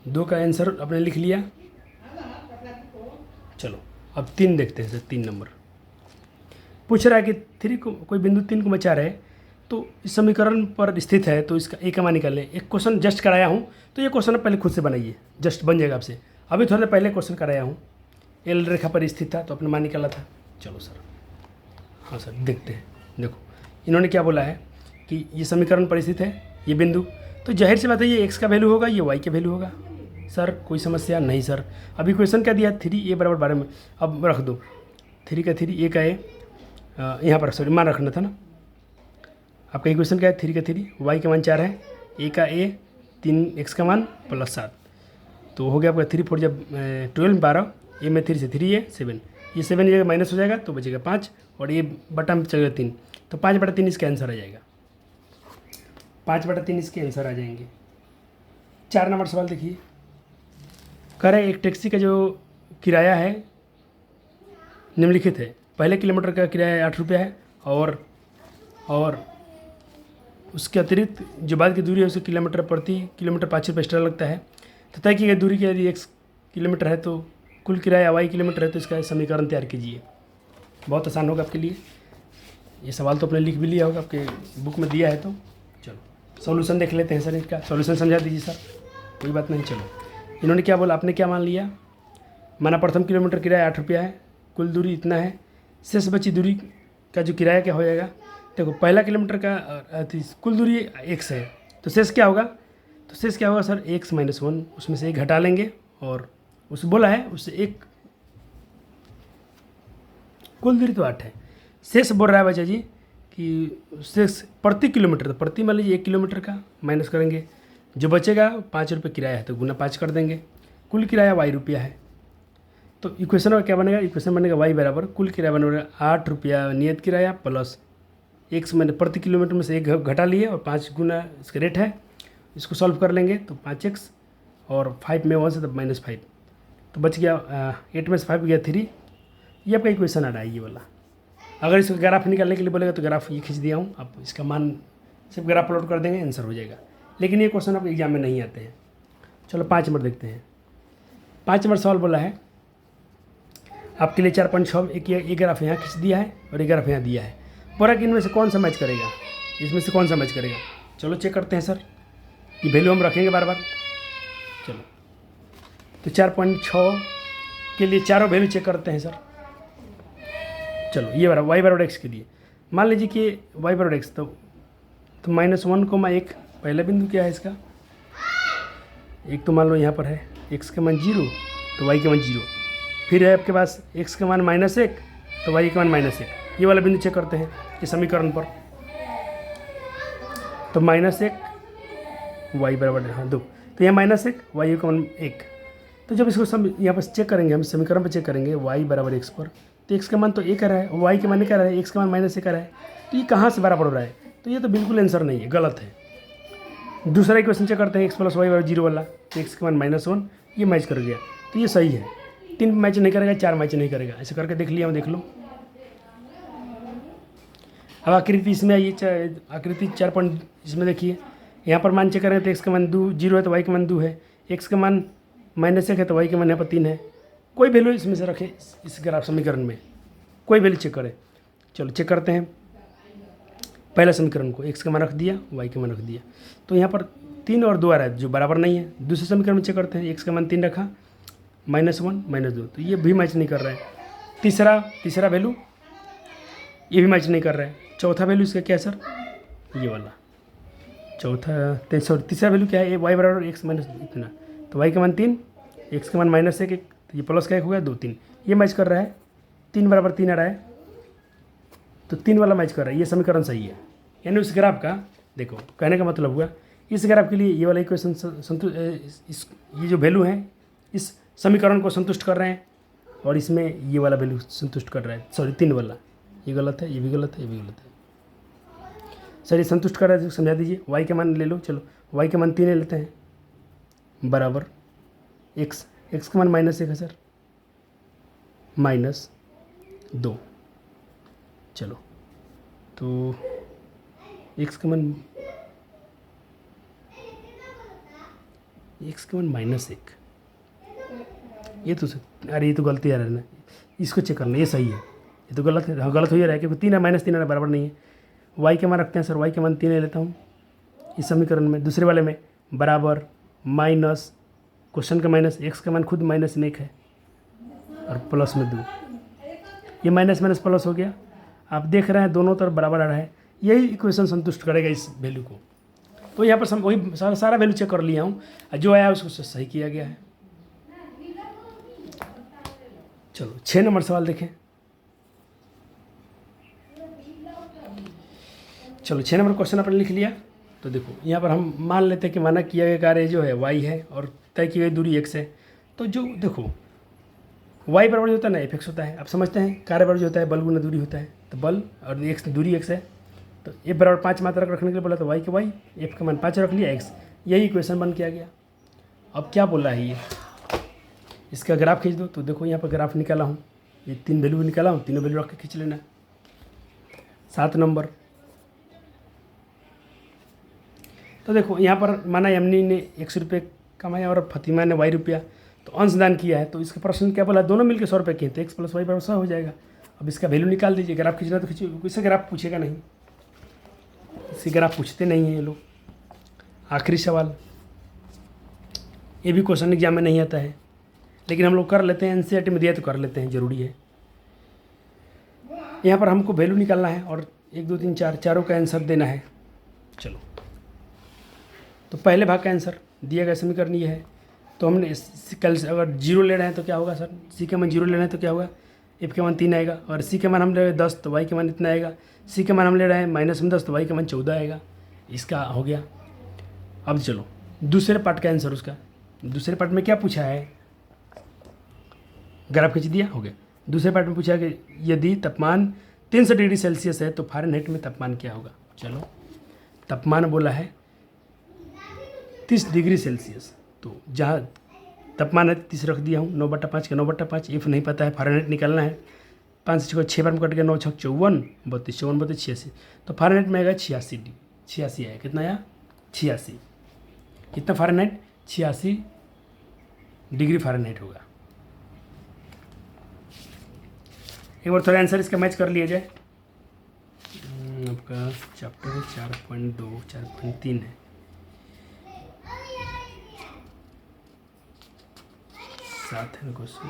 2 का आंसर आपने लिख लिया। चलो अब 3 देखते हैं सर। 3 नंबर पूछ रहा है कि 3 को कोई बिंदु 3 को बचा रहे तो इस समीकरण पर स्थित है, तो इसका ए का मान निकालें। एक क्वेश्चन जस्ट कराया हूँ, तो ये क्वेश्चन आप पहले खुद से बनाइए, जस्ट बन जाएगा आपसे। अभी थोड़ा देर पहले क्वेश्चन कराया हूँ, एल रेखा पर स्थित था तो अपने मान निकाला था। चलो सर, हाँ सर देखते हैं। देखो इन्होंने क्या बोला है कि ये समीकरण पर स्थित है ये बिंदु, तो जाहिर सी बात है ये एक्स का वैल्यू होगा, ये वाई का वैल्यू होगा। सर कोई समस्या नहीं सर। अभी क्वेश्चन क्या दिया, 3a = 12 में, अब रख दो 3 का 3, a का a, यहाँ पर सॉरी मान रखना था ना। आपका इक्वेशन क्या है, 3 का 3, वाई का मान 4 है, ए का ए, 3 एक्स का मान प्लस 7, तो हो गया आपका 3 4 जब 12 12, ए में 3 से 3 है 7, ये 7 ये माइनस हो जाएगा तो बचेगा 5, और ये बटा में चलेगा 3, तो 5/3 इसका आंसर आ जाएगा, 5/3 इसके आंसर आ जाएंगे। 4 नंबर सवाल देखिए, कह रहे हैं एक टैक्सी का जो किराया है निम्नलिखित है, पहले किलोमीटर का किराया 8 रुपया है, और उसके अतिरिक्त जो बाद की दूरी है उसे प्रति किलोमीटर 5 रुपये एक्स्ट्रा लगता है, तो तय की गई दूरी के यदि 1 किलोमीटर है तो कुल किराया y किलोमीटर है, तो इसका समीकरण तैयार कीजिए। बहुत आसान होगा आपके लिए, ये सवाल तो आपने लिख भी लिया होगा, आपके बुक में दिया है, तो चलो सॉल्यूशन देख लेते हैं सर, इसका सॉल्यूशन समझा दीजिए सर, कोई बात नहीं। चलो इन्होंने क्या बोला, आपने क्या मान लिया, माना प्रथम किलोमीटर किराया 8 रुपया है, कुल दूरी इतना है, शेष बची दूरी का जो किराया क्या हो जाएगा, देखो पहला किलोमीटर का कुल दूरी x है, तो शेष क्या होगा, तो शेष क्या होगा सर, x - 1, उसमें से 1 घटा लेंगे, और उस बोला है उससे 1, कुल दूरी तो 8 है, शेष बोल रहा है बच्चा जी कि शेष प्रति किलोमीटर, तो प्रति मान लीजिए 1 किलोमीटर का माइनस करेंगे, जो बचेगा 5 रुपये किराया है तो गुना 5 कर देंगे, कुल किराया y रुपया है, तो इक्वेशन में क्या बनेगा, इक्वेशन बनेगा y बराबर कुल किराया बनेगा 8 रुपया नियत किराया प्लस x मैंने प्रति किलोमीटर में से 1 घटा लिए और 5 गुना इसका रेट है, इसको सॉल्व कर लेंगे तो 5x और 5 में 1 से तब -5, तो बच गया 8 में से 5 गया 3, ये आपका इक्वेशन आ रहा है ये वाला। अगर इसका ग्राफ निकालने के लिए बोलेगा तो ग्राफ ये खींच दिया हूँ, आप इसका मान सिर्फ ग्राफ प्लॉट कर देंगे आंसर हो जाएगा, लेकिन ये क्वेश्चन आपको एग्जाम में नहीं आते हैं। चलो 5 नंबर देखते हैं, 5 नंबर सवाल बोला है आपके लिए 4.6, एक ग्राफ यहाँ खींच दिया है और एक ग्राफ यहाँ दिया है, पूरा कि इनमें से कौन सा मैच करेगा, इसमें से कौन सा मैच करेगा, चलो चेक करते हैं सर, ये वैल्यू हम रखेंगे बार बार। चलो तो 4.6 के लिए चारों वैल्यू चेक करते हैं सर। चलो ये y बराबर x के लिए मान लीजिए कि y बराबर x, तो -1, पहला बिंदु क्या है इसका, एक तो मान लो यहाँ पर है x का मान 0 तो y का मान 0, फिर है आपके पास x का मान -1 तो y का मान -1, ये वाला बिंदु चेक करते हैं इस समीकरण पर, तो -1 y बराबर 2, तो यहाँ -1 y का मान 1, तो जब इसको यहाँ पर चेक करेंगे, हम समीकरण पर चेक करेंगे y बराबर x पर, तो x का मान तो 1 आ रहा है, y के मान क्या रहा है, x का मान -1 आ रहा है, तो ये कहाँ से बराबर हो रहा है, तो ये तो बिल्कुल आंसर नहीं है, गलत है। दूसरा इक्वेशन चेक करते हैं x + y बराबर 0 वाला, तो x का मान -1, ये मैच कर गया, तो ये सही है, 3 मैच नहीं करेगा, 4 मैच नहीं करेगा, ऐसे करके देख लिया, हम देख लो। अब आकृति इसमें आइए, आकृति 4 पॉइंट इसमें देखिए, यहाँ पर मान चेक करें तो x का मान 0 है तो y का मान 2 है, x का मान -1 है तो y का मान यहाँ पर 3 है, कोई वैल्यू इसमें से रखें इस ग्राफ समीकरण में, कोई वैल्यू चेक करें। चलो चेक करते हैं पहला समीकरण को, x का मान रख दिया, y का मान रख दिया, तो यहाँ पर 3 और 2 आ रहा है जो बराबर नहीं है। दूसरे समीकरण में चेक करते हैं, x का मान 3 रखा, -1 -2, तो ये भी मैच नहीं कर रहा है। तीसरा वैल्यू ये भी मैच नहीं कर रहा है। चौथा वैल्यू इसका क्या है सर, ये वाला तीसरा वैल्यू क्या है, y बराबर x माइनस इतना, तो y का मान 3, x का मान -1, तो ये प्लस का 1 हो गया 2 3, ये मैच कर रहा है, 3 बराबर 3 आ रहा है, तो 3 वाला मैच कर रहा है, ये समीकरण सही है। यानी उस ग्राफ का देखो, कहने का मतलब हुआ इस ग्राफ के लिए ये वाला इक्वेशन ये जो वैल्यू है इस समीकरण को संतुष्ट कर रहे हैं, और इसमें ये वाला वैल्यू संतुष्ट कर रहा है, सॉरी 3 वाला, ये गलत है, ये भी गलत है, ये भी गलत है सर, ये संतुष्ट कर रहा है, समझा दीजिए। y के मान ले लो, चलो y के मान 3 ले लेते हैं, बराबर x का मान -1 है सर, -2, चलो तो x का मान -1, ये तो अरे ये तो गलती आ रहा है ना, इसको चेक करना, ये सही है, ये तो गलत है, हाँ गलत हो ही रहा है क्योंकि 3 है -3 है, बराबर नहीं है। y के मान रखते हैं सर, y के मान 3 ले लेता हूँ इस समीकरण में, दूसरे वाले में बराबर माइनस क्वेश्चन का माइनस, x का मान खुद -1 है और प्लस में 2, ये माइनस प्लस हो गया। आप देख रहे हैं दोनों तरफ बराबर आ रहा है, यही इक्वेशन संतुष्ट करेगा इस वैल्यू को। तो यहाँ पर वही सारा वैल्यू चेक कर लिया हूँ, जो आया उसको सही किया गया है। चलो 6 नंबर सवाल देखें। चलो 6 नंबर क्वेश्चन आपने लिख लिया। तो देखो यहाँ पर हम मान लेते हैं कि माना किया गया कार्य जो है y है और तय की गई दूरी x है। तो जो देखो y बराबर जो होता है ना एफ एक्स होता है। आप समझते हैं कार्य बराबर जो होता है बल गुना दूरी होता है। तो बल और x दूरी x है, तो f बराबर 5 मात्रक रखने के लिए बोला तो y के y, f का मान 5 रख लिया, x, यही इक्वेशन बन के आ गया। अब क्या बोला है ये, इसका ग्राफ खींच दो। तो देखो यहाँ पर ग्राफ निकाला हूँ, ये 3 वैल्यू निकाला हूँ, तीनों वैल्यू रख के खींच लेना। 7 नंबर, तो देखो यहाँ पर माना यमनी ने 100 रुपये कमाया और फतिमा ने y रुपया, तो अंशदान किया है। तो इसका प्रश्न क्या बोला, दोनों मिलकर 100 रुपये किए, तो x + y बराबर 100 हो जाएगा। अब इसका वैल्यू निकाल दीजिए। ग्राफ खींचना तो खींचिए, इससे ग्राफ पूछेगा नहीं, इससे ग्राफ पूछते नहीं हैं ये लोग। आखिरी सवाल, ये भी क्वेश्चन एग्जाम में नहीं आता है, लेकिन हम लोग कर लेते हैं, एनसीईआरटी में दिया तो कर लेते हैं, ज़रूरी है। यहाँ पर हमको वैल्यू निकालना है और 1 2 3 4 चारों का आंसर देना है। चलो, तो पहले भाग का आंसर दिया गया समीकरण ये है। तो हमने कल अगर 0 ले रहे हैं तो क्या होगा सर, सी के मान 0 ले रहे हैं तो क्या होगा, एफ के मान 3 आएगा, और सी के मान हम ले रहे हैं 10 तो वाई के मान इतना आएगा, सी के मान हम ले रहे हैं -10 तो वाई के मान 14 आएगा। इसका हो गया। अब चलो दूसरे पार्ट का आंसर, उसका दूसरे पार्ट में क्या पूछा है, ग्राफ खींच दिया, हो गया। दूसरे पार्ट में पूछा है कि यदि तापमान 300 डिग्री सेल्सियस है तो फ़ारेनहाइट में तापमान क्या होगा। चलो, तापमान बोला है 30 डिग्री सेल्सियस, तो जहाँ तापमान है 30 रख दिया हूँ, 9/5 का 9/5, इफ नहीं पता है, फ़ारेनहाइट निकालना है। 5 से 6 बार में कट गया, 9 6 54, 32 54 32 86, तो फ़ारेनहाइट में आएगा 86 डिग्री, 86 आया, कितना आया 86, कितना फ़ारेनहाइट 86 डिग्री फ़ारेनहाइट होगा। एक बार थोड़ा आंसर इसका मैच कर लिया जाए। आपका चैप्टर 4.2 4.3 है, 7 है क्वेश्चन,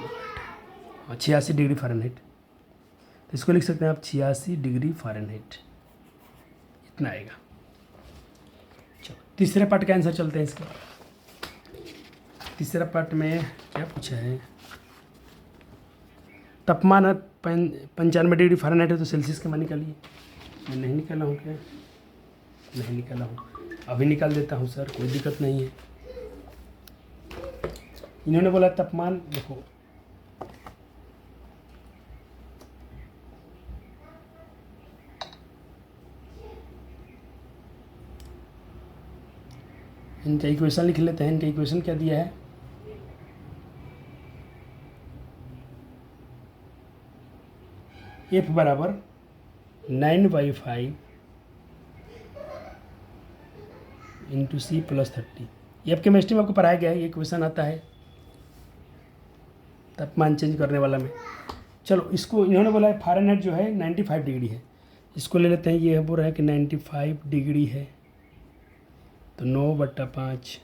86 डिग्री फ़ारेनहाइट। तो इसको लिख सकते हैं आप 86 डिग्री फ़ारेनहाइट, इतना आएगा। चलो तीसरे पार्ट का आंसर चलते हैं इसका। तीसरा पार्ट में क्या पूछा है, तापमान 95 डिग्री फ़ारेनहाइट है तो सेल्सियस के मान निकालिए। मैं नहीं निकाला हूँ क्या, नहीं निकाला हूँ, अभी निकाल देता हूँ सर, कोई दिक्कत नहीं है। इन्होंने बोला तापमान, देखो इनका इक्वेशन लिख लेते हैं। इनका इक्वेशन क्या दिया है, F बराबर 9/5 इंटू सी + 30। F केमिस्ट्री में आपको पढ़ाया गया है, ये क्वेश्चन आता है तापमान चेंज करने वाला में। चलो इसको इन्होंने बोला है फ़ारेनहाइट जो है 95 डिग्री है, इसको ले लेते हैं। ये बोल रहा है कि 95 डिग्री है, तो 9/5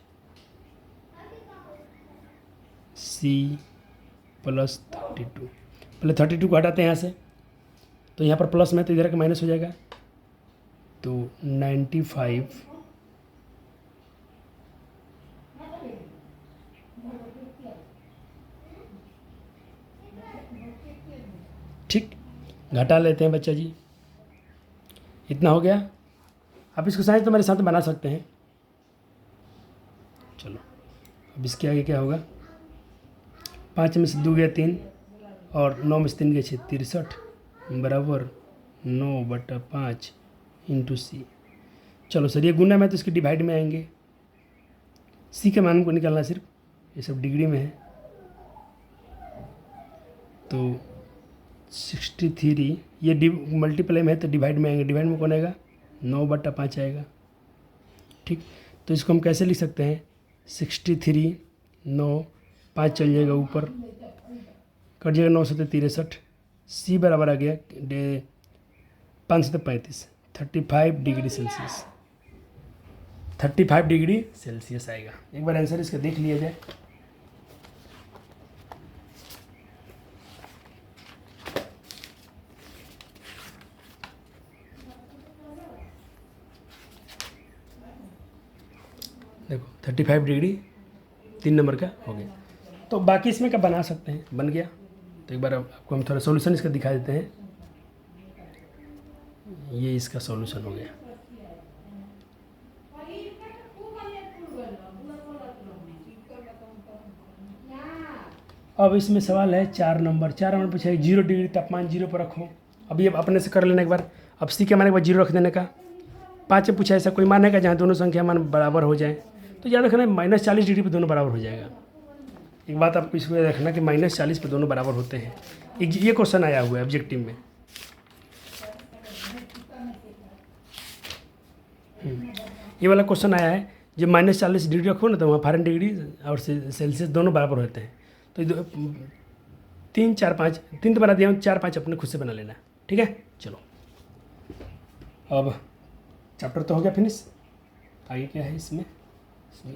सी + 32। पहले 32 को हटाते हैं यहाँ से, तो यहाँ पर प्लस में तो इधर का माइनस हो जाएगा, तो 95 ठीक, घटा लेते हैं बच्चा जी, इतना हो गया। आप इसको साइंस तो मेरे साथ बना सकते हैं। चलो अब इसके आगे क्या होगा, 5 में से 2 गया 3 और 9 में से 3 गया 6, 63 बराबर 9/5 इंटू सी। चलो सर ये गुना में तो इसके डिवाइड में आएंगे, सी के मान को निकालना सिर्फ, ये सब डिग्री में है, तो 63, ये मल्टीप्लाई में है तो डिवाइड में आएंगे, डिवाइड में कौन आएगा 9/5 आएगा। ठीक, तो इसको हम कैसे लिख सकते हैं, 63 9 5 चल जाएगा ऊपर, कट जाएगा 9 से 63, सी बराबर आ गया 5 से 35, 35 डिग्री सेल्सियस, 35 डिग्री सेल्सियस आएगा। एक बार आंसर इसका देख लिया जाए। देखो 35 डिग्री 3 नंबर का हो गया। तो बाकी इसमें का बना सकते हैं, बन गया। तो एक बार आपको हम थोड़ा सॉल्यूशन इसका दिखा देते हैं। ये इसका सॉल्यूशन हो गया। अब इसमें सवाल है 4 नंबर। 4 नंबर पूछा है 0 डिग्री तापमान 0 पर रखो। अब ये अपने से कर लेना एक बार। अब सी के मान एक बार 0 रख देने का। 5 में पूछा ऐसा कोई मान है का जहाँ दोनों संख्या मान बराबर हो जाए, तो याद रखना -40 डिग्री पर दोनों बराबर हो जाएगा। एक बात आपको इसमें रखना कि -40 पे दोनों बराबर होते हैं। ये क्वेश्चन आया हुआ है ऑब्जेक्टिव में। ये वाला क्वेश्चन आया है जब -40 डिग्री रखो ना तो वहाँ फ़ारेनहाइट डिग्री और सेल्सियस दोनों बराबर होते हैं। तो 3 4 5 3 तो बना दिया हूँ, 4 5 अपने खुद से बना लेना। ठीक है, चलो अब चैप्टर तो हो गया फिनिश। आगे क्या है इसमें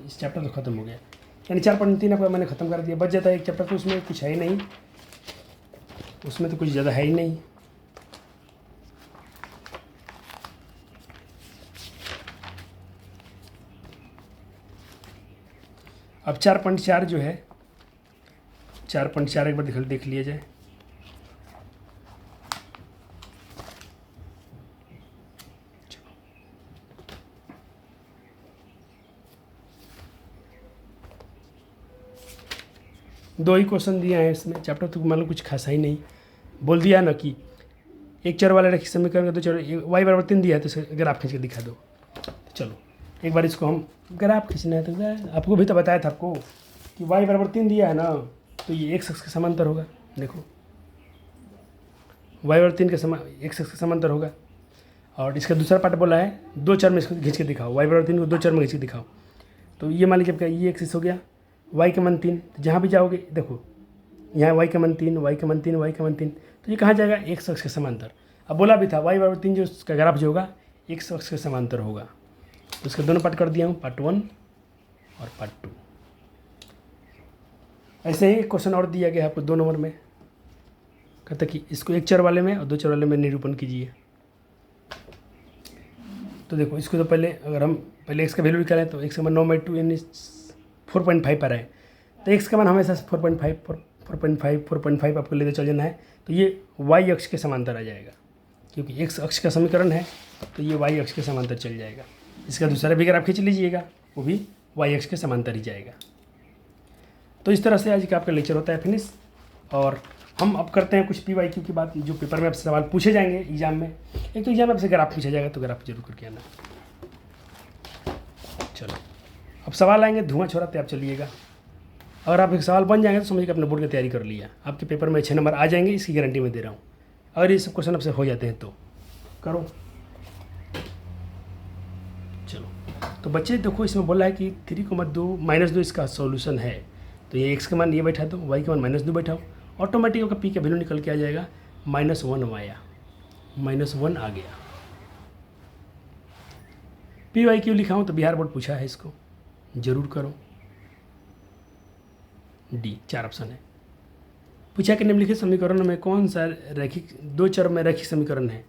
इस चैप्टर तो ख़त्म हो गया, यानी 4.3 आपका मैंने ख़त्म कर दिया। बच जाता है एक चैप्टर, तो उसमें कुछ है ही नहीं, उसमें तो कुछ ज़्यादा है ही नहीं। अब 4.4 जो है 4.4 एक बार देख लिया जाए। दो ही क्वेश्चन दिए हैं इसमें, चैप्टर तो मान लो कुछ खासा ही नहीं। बोल दिया ना कि एक चर वाले रैखिक समीकरण का, तो चलो y बराबर 3 दिया है तो इसे ग्राफ खींच के दिखा दो। तो चलो एक बार इसको हम ग्राफ खींचना है, तो आपको भी तो बताया था आपको कि y बराबर 3 दिया है ना, तो ये x अक्ष के समांतर होगा। देखो y बराबर 3 के x अक्ष के समांतर होगा। और इसका दूसरा पार्ट बोला है 2 चर में इसको खींच के दिखाओ, y बराबर 3 को 2 चर में खींच के दिखाओ। तो ये मान लीजिए आपका ये एक्सिस हो गया, y का मान 3, तो जहाँ भी जाओगे देखो यहाँ y का मान 3, y का मान 3, y का मान 3, तो ये कहाँ जाएगा, x अक्ष के समांतर। अब बोला भी था y बराबर 3 जो उसका ग्राफ जो होगा x अक्ष के समांतर होगा। तो इसका दोनों पार्ट कर दिया हूँ, पार्ट 1 और पार्ट 2। ऐसे ही क्वेश्चन और दिया गया है आपको 2 नंबर में, कहता कि इसको एक चर वाले में और 2 चर वाले में निरूपण कीजिए। तो देखो इसको तो पहले अगर हम पहले x का वैल्यू निकालें तो x का मान 9/2 यानी 4.5 पर है। तो x का मान हमेशा 4.5 आपको लेते चल जाना है। तो ये y अक्ष के समांतर आ जाएगा, क्योंकि x अक्ष का समीकरण है तो ये y अक्ष के समांतर चल जाएगा। इसका दूसरा भी ग्राफ खींच लीजिएगा, वो भी y अक्ष के समांतर ही जाएगा। तो इस तरह से आज का आपका लेक्चर होता है फिनिश। और हम अब करते हैं कुछ PYQ की बात, जो पेपर में आपसे सवाल पूछे जाएंगे एग्जाम में। एक तो एग्जाम में आपसे ग्राफ पूछा जाएगा, तो ग्राफ जरूर करके आना। चलो अब सवाल आएंगे धुआं छोड़ाते आप चलिएगा। अगर आप एक सवाल बन जाएंगे तो समझिए कि अपने बोर्ड की तैयारी कर लिया, आपके पेपर में 6 नंबर आ जाएंगे, इसकी गारंटी मैं दे रहा हूँ। अगर ये सब क्वेश्चन आपसे हो जाते हैं तो करो। चलो तो बच्चे देखो इसमें बोला है कि 3,2 -2 इसका सॉल्यूशन है। तो ये x का मान ये बैठा दो, y का मान -2 बैठाओ, ऑटोमेटिक का p का वैल्यू निकल के आ जाएगा -1 आया, -1 आ गया। PYQ लिखा हूँ तो बिहार बोर्ड पूछा है, इसको जरूर करो। डी 4 ऑप्शन है। पूछा कि निम्नलिखित समीकरण में कौन सा रैखिक 2 चर में रैखिक समीकरण है,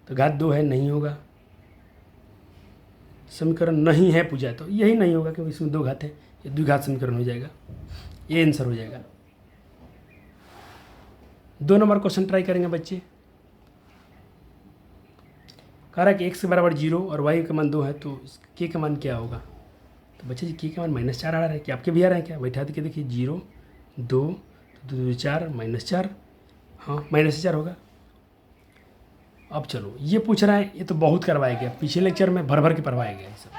तो घात 2 है, नहीं होगा। समीकरण नहीं है पूछा है तो यही नहीं होगा, क्योंकि इसमें 2 घात है, ये द्विघात समीकरण हो जाएगा, ये आंसर हो जाएगा। 2 नंबर क्वेश्चन ट्राई करेंगे बच्चे। कह रहा है कि x के बराबर 0 और y का मान 2 है, तो k का मान क्या होगा। तो बच्चे जी k का मान -4 आ रहा है, कि आपके भी आ रहा है क्या, बैठा के देखिए 0 2 2 4 -4, हाँ -4 होगा। अब चलो ये पूछ रहा है, ये तो बहुत करवाया गया, पिछले लेक्चर में भर भर के पढ़वाया गया ये सब।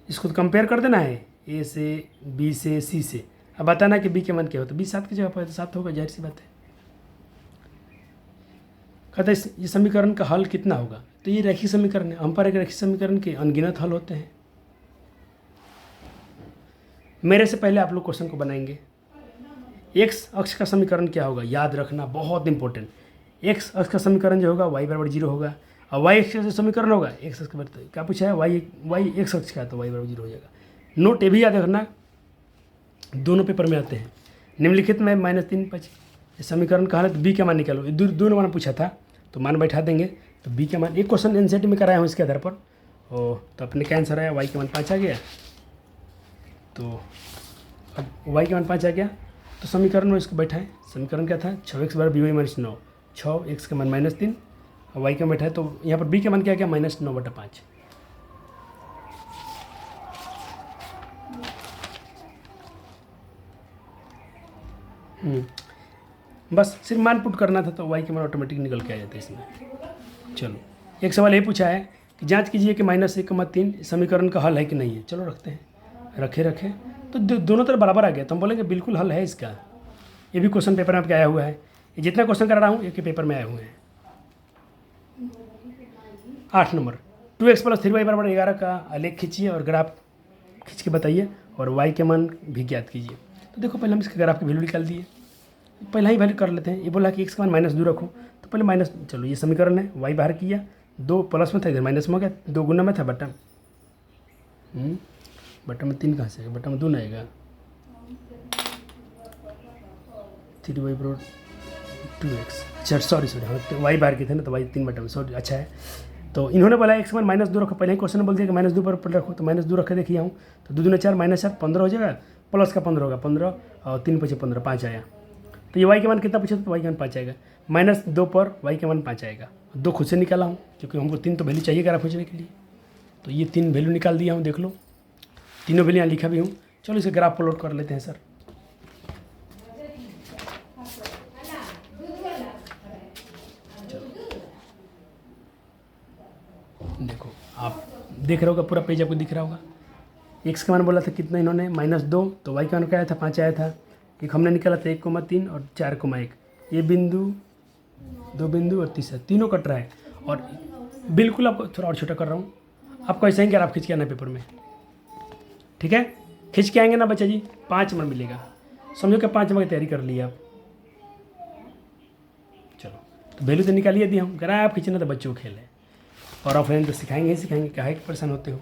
इसको तो कंपेयर कर देना है a से, b से, c से। अब बताना कि b के मान क्या होता है। 7 की जगह पर तो 7 होगा, जाहिर सी बात है। कहता है ये समीकरण का हल कितना होगा, तो ये रैखिक समीकरण है। हम पर एक रैखिक समीकरण के अनगिनत हल होते हैं। मेरे से पहले आप लोग क्वेश्चन को बनाएंगे। एक्स अक्ष का समीकरण क्या होगा, याद रखना, बहुत इंपॉर्टेंट। एक्स अक्ष का समीकरण जो होगा y बराबर 0 होगा, और y अक्ष का समीकरण होगा एक्स अक्ष का, क्या पूछा है, y एक्स अक्ष का, तो y बराबर 0 हो जाएगा। नोट ये भी याद रखना, दोनों पेपर में आते हैं। निम्नलिखित में -3 5 समीकरण कहा है, तो b का मान निकालो। ये 2 नंबर पूछा था, तो मान बैठा देंगे। तो b का मान, एक क्वेश्चन एनसीईआरटी में कराया हूँ इसके आधार पर। तो अपने का आंसर आया, y का मान 5 आ गया। तो अब y का मान 5 आ गया, तो समीकरण में इसको बैठाएं। समीकरण क्या था, 6x बराबर by - 9, 6x का मान -3 और y का मान बैठा है। तो यहाँ पर b का मान क्या गया, -9/5। बस सिर्फ मान पुट करना था तो वाई के मान ऑटोमेटिक निकल के आ जाता है इसमें। चलो एक सवाल ये पूछा है कि जांच कीजिए कि -1,3 समीकरण का हल है कि नहीं है। चलो रखते हैं, रखे तो दोनों तरफ बराबर आ गया तो हम बोलेंगे बिल्कुल हल है इसका। ये भी क्वेश्चन पेपर में आपके आया हुआ है, ये जितना क्वेश्चन करा रहा हूँ एक ही पेपर में आए हुए हैं। 8 नंबर 2x + 3y = 11 का आलेख खींचिए और ग्राफ खींच के बताइए और y के मान भी ज्ञात कीजिए। तो देखो पहले हम इसके ग्राफ की वैल्यू निकाल दिए, पहला ही वैल्यू कर लेते हैं। ये बोला कि x का मान -2 रखो तो पहले माइनस, चलो ये समीकरण है, y बाहर किया, 2 प्लस में था इधर माइनस में हो गया, 2 गुना में था बटा, बटा में 3 कहाँ से आएगा, बटा में 2 ना आएगा, 3y = 2x। अच्छा सॉरी हाँ तो y बाहर के थे ना तो y 3 बटा में, सॉरी। अच्छा है तो इन्होंने बोला x का मान -2 रखो, पहले ही क्वेश्चन बोल दिया कि -2 पर रखो तो -2 रखे देखिए हूँ तो 2 दूना 4 -4 15 हो जाएगा, प्लस का 15 होगा, 15 और 3 × 15 5 आया। तो ये y के मान कितना पूछा तो y के मान 5 आएगा, -2 पर y के मान 5 आएगा। 2 खुद से निकाला हूँ क्योंकि हमको 3 तो वैल्यू चाहिए ग्राफ पूछने के लिए, तो ये 3 वैल्यू निकाल दिया हूँ, देख लो तीनों वैल्यू यहाँ लिखा भी हूँ। चलो इसे ग्राफ प्लॉट कर लेते हैं सर। देखो आप देख रहे होगा पूरा पेज आपको दिख रहा होगा। x का मान बोला था कितना इन्होंने -2, तो y का मान क्या आया था 5 आया था। एक हमने निकाला था 1,3 और 4,1, ये बिंदु 2 बिंदु और तीसरा तीनों कट रहा है। और बिल्कुल आपको थोड़ा और छोटा कर रहा हूँ, आपको ऐसे ही ग्राफ खींच के आना है पेपर में, ठीक है। खींच के आएंगे ना बच्चा जी 5 नंबर मिलेगा, समझो कि 5 नंबर की तैयारी कर ली आप। चलो तो वैल्यू तो निकालिए दी हम, ग्राफ खींचना तो बच्चों को खेल है और ऑफलाइन तो सिखाएंगे ही सिखाएंगे, काहे कि परेशान होते हो।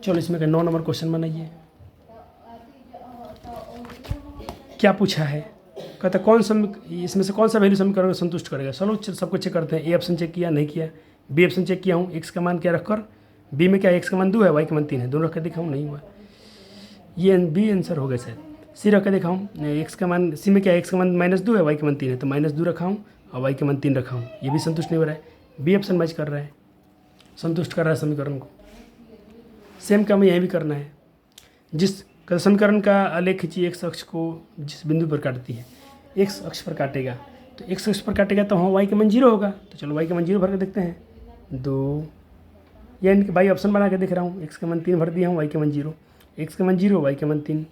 चलो इसमें का 9 नंबर क्वेश्चन बनाइए। क्या पूछा है, कहता कौन इसमें से कौन सा वैल्यू समीकरण को संतुष्ट करेगा। चलो सबको चेक करते हैं। ए ऑप्शन चेक किया, नहीं किया। बी ऑप्शन चेक किया हूँ, x का मान क्या रखकर, बी में क्या x का मान 2 है, y का मान 3 है, दोनों रख के देखा हूँ, नहीं हुआ, ये बी आंसर हो गया शायद। सी रख के देखा हूँ, x का मान, सी में क्या x का मान -2 है, y का मान 3 है, तो -2 रखा हूँ और y का मान 3 रखा हूँ, ये भी संतुष्ट नहीं हो रहा है। बी ऑप्शन मैच कर रहा है, संतुष्ट कर रहा है समीकरण को। सेम काम यहीं भी करना है। जिस समीकरण का आलेख खींचिए x अक्ष को जिस बिंदु पर काटती है, x अक्ष पर काटेगा, तो x अक्ष पर काटेगा तो हाँ y का मान 0 होगा। तो चलो y का मान 0 भर के देखते हैं, 2, या इनके भाई ऑप्शन बना के देख रहा हूँ। x का मान 3 भर दिया हूँ, y का मान 0, x का मान 0, y का मान 3,